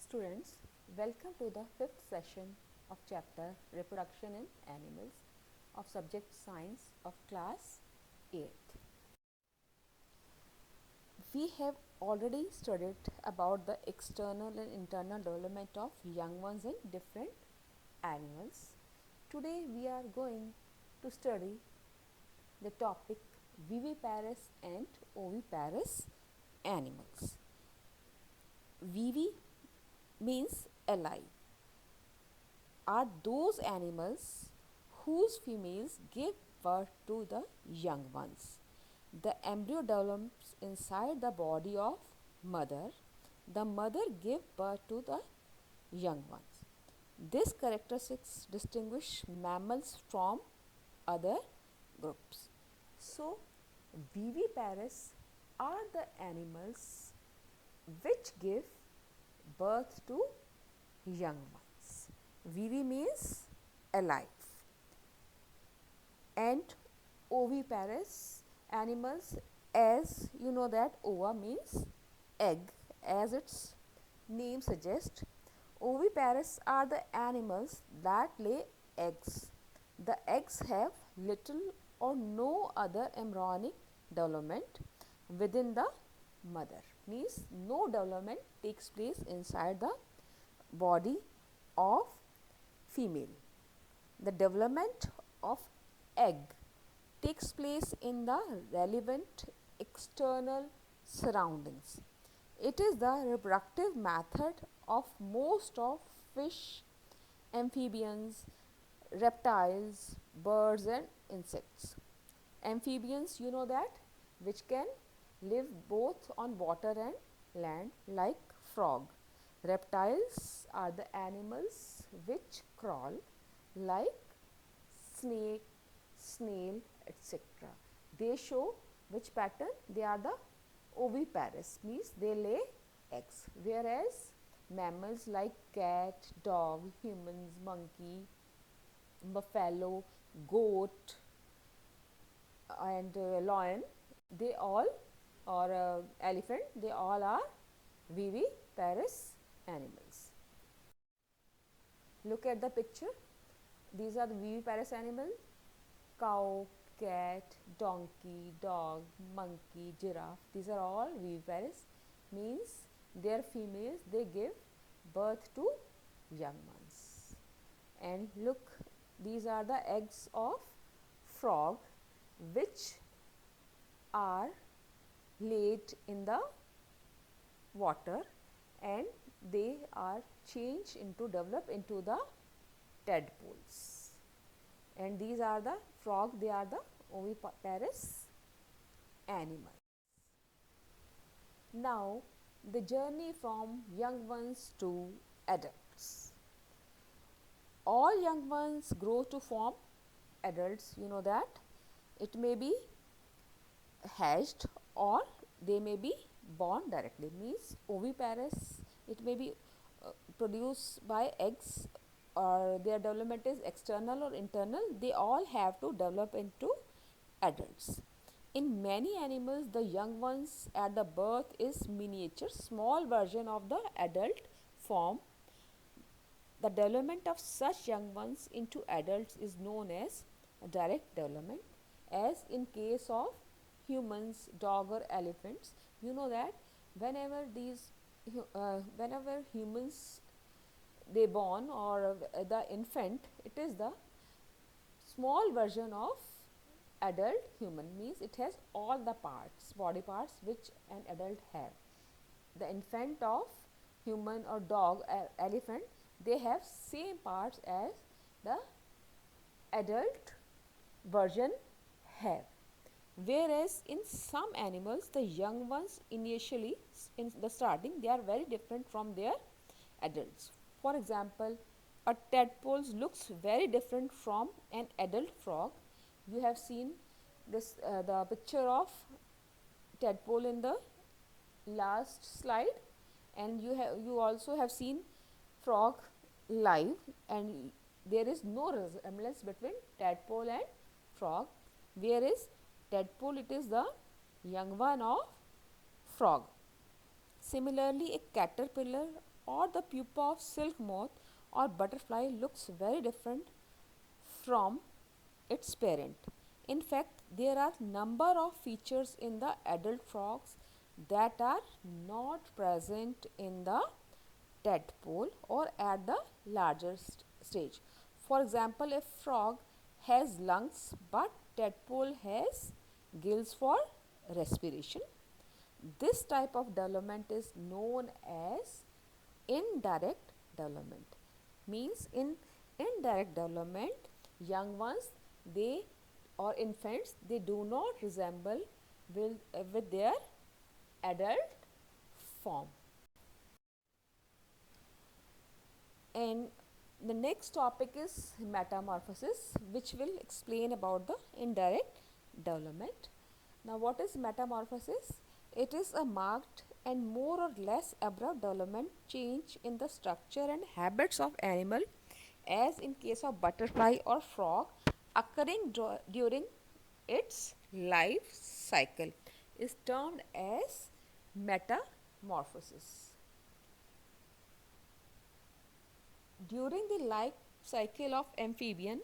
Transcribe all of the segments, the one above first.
Students, welcome to the fifth session of chapter Reproduction in Animals of subject Science of class 8th. We have already studied about the external and internal development of young ones in different animals. Today we are going to study the topic viviparous and oviparous animals. Vivi means alive, are those animals whose females give birth to the young ones. The embryo develops inside the body of mother. The mother gives birth to the young ones. These characteristics distinguish mammals from other groups. So, viviparous are the animals which give birth to young ones. Vivi means alive, and oviparous animals, as you know that ova means egg, as its name suggests. Oviparous are the animals that lay eggs. The eggs have little or no other embryonic development within the mother, means no development takes place inside the body of female. The development of egg takes place in the relevant external surroundings. It is the reproductive method of most of fish, amphibians, reptiles, birds and insects. Amphibians, you know that, which can live both on water and land, like frog. Reptiles are the animals which crawl, like snake, snail, etc. They show which pattern? They are the oviparous, means they lay eggs, whereas mammals like cat, dog, humans, monkey, buffalo, goat and lion, they all, or elephant, they all are viviparous animals. Look at the picture. These are the viviparous animals: cow, cat, donkey, dog, monkey, giraffe. These are all viviparous, means their females, they give birth to young ones. And look, these are the eggs of frog which are laid in the water, and they are changed into, develop into the tadpoles. And these are the frog, they are the oviparous animals. Now, the journey from young ones to adults. All young ones grow to form adults, you know that. It may be hatched or they may be born directly, means oviparous, it may be produced by eggs, or their development is external or internal. They all have to develop into adults. In many animals, the young ones at the birth is miniature, small version of the adult form. The development of such young ones into adults is known as direct development, as in case of humans, dog or elephants. You know that whenever humans they born, or the infant, it is the small version of adult human, means it has all the parts, body parts which an adult have. The infant of human or dog or elephant, they have same parts as the adult version have. Whereas in some animals, the young ones initially in the starting, they are very different from their adults. For example, a tadpole looks very different from an adult frog. You have seen this the picture of tadpole in the last slide, and you also have seen frog live, and there is no resemblance between tadpole and frog, whereas tadpole, it is the young one of frog. Similarly, a caterpillar or the pupa of silk moth or butterfly looks very different from its parent. In fact, there are number of features in the adult frogs that are not present in the tadpole or at the larger stage. For example, a frog has lungs but tadpole has gills for respiration. This type of development is known as indirect development. Means in indirect development, young ones they or infants they do not resemble with their adult form. And the next topic is metamorphosis, which will explain about the indirect development. Now, what is metamorphosis? It is a marked and more or less abrupt development change in the structure and habits of animal, as in case of butterfly or frog, occurring during its life cycle, is termed as metamorphosis. During the life cycle of amphibian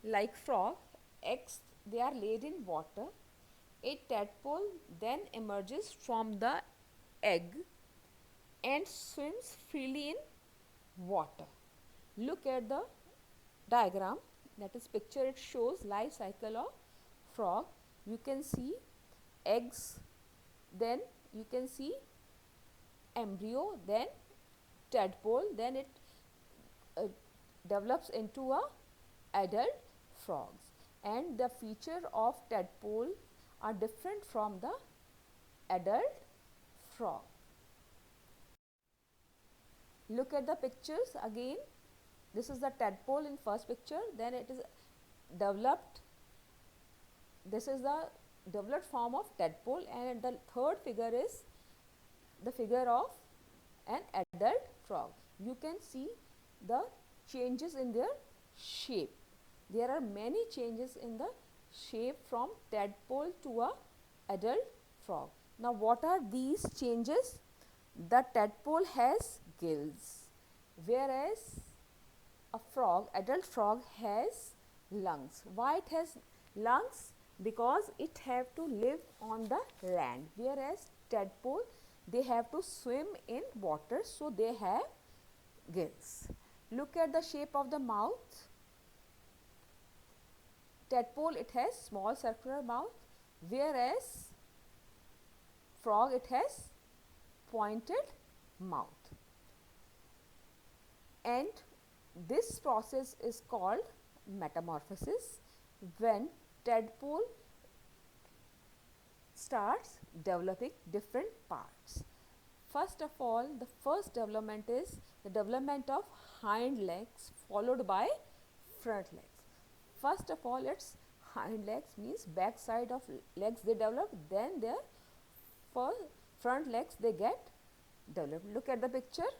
like frog, eggs they are laid in water. A tadpole then emerges from the egg and swims freely in water. Look at the diagram, that is picture, it shows life cycle of frog. You can see eggs, then you can see embryo, then tadpole, then it develops into a adult frogs, and the feature of tadpole are different from the adult frog. Look at the pictures again. This is the tadpole in first picture, then it is developed, this is the developed form of tadpole, and the third figure is the figure of an adult frog. You can see the changes in their shape. There are many changes in the shape from tadpole to a adult frog. Now, what are these changes? The tadpole has gills, whereas a frog, adult frog, has lungs. Why it has lungs? Because it have to live on the land, whereas tadpole they have to swim in water, so they have gills. Look at the shape of the mouth. Tadpole it has small circular mouth, whereas frog it has pointed mouth. And this process is called metamorphosis, when tadpole starts developing different parts. First of all, the first development is the development of hind legs followed by front legs. First of all, its hind legs means back side of legs they develop, then their front legs they get developed. Look at the picture.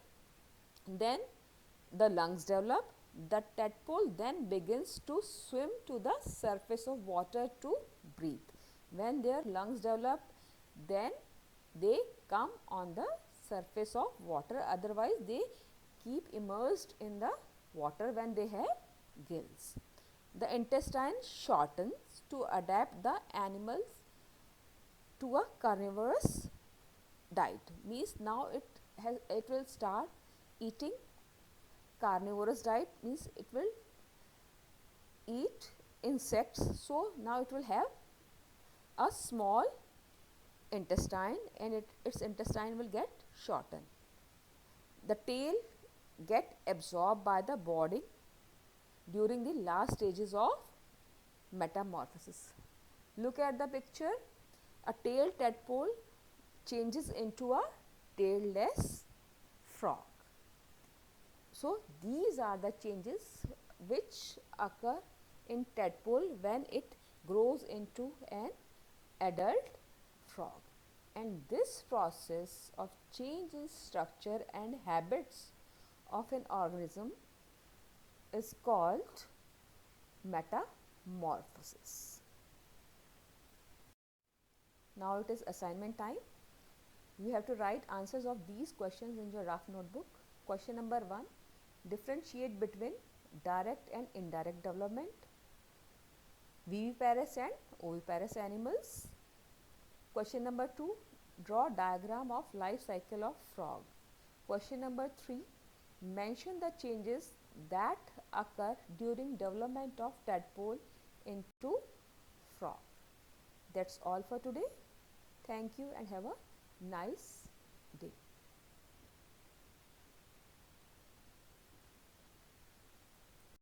Then the lungs develop. The tadpole then begins to swim to the surface of water to breathe. When their lungs develop, then they come on the surface of water, otherwise they keep immersed in the water when they have gills. The intestine shortens to adapt the animals to a carnivorous diet, means now it will start eating carnivorous diet, means it will eat insects, so now it will have a small intestine and its intestine will get shortened. The tail get absorbed by the body during the last stages of metamorphosis. Look at the picture. A tail tadpole changes into a tailless frog. So, these are the changes which occur in tadpole when it grows into an adult frog, and this process of change in structure and habits of an organism is called metamorphosis. Now it is assignment time. You have to write answers of these questions in your rough notebook. Question number 1, differentiate between direct and indirect development, viviparous and oviparous animals. Question number 2, draw diagram of life cycle of frog. Question number 3, mention the changes that occur during development of tadpole into frog. That's all for today. Thank you and have a nice day.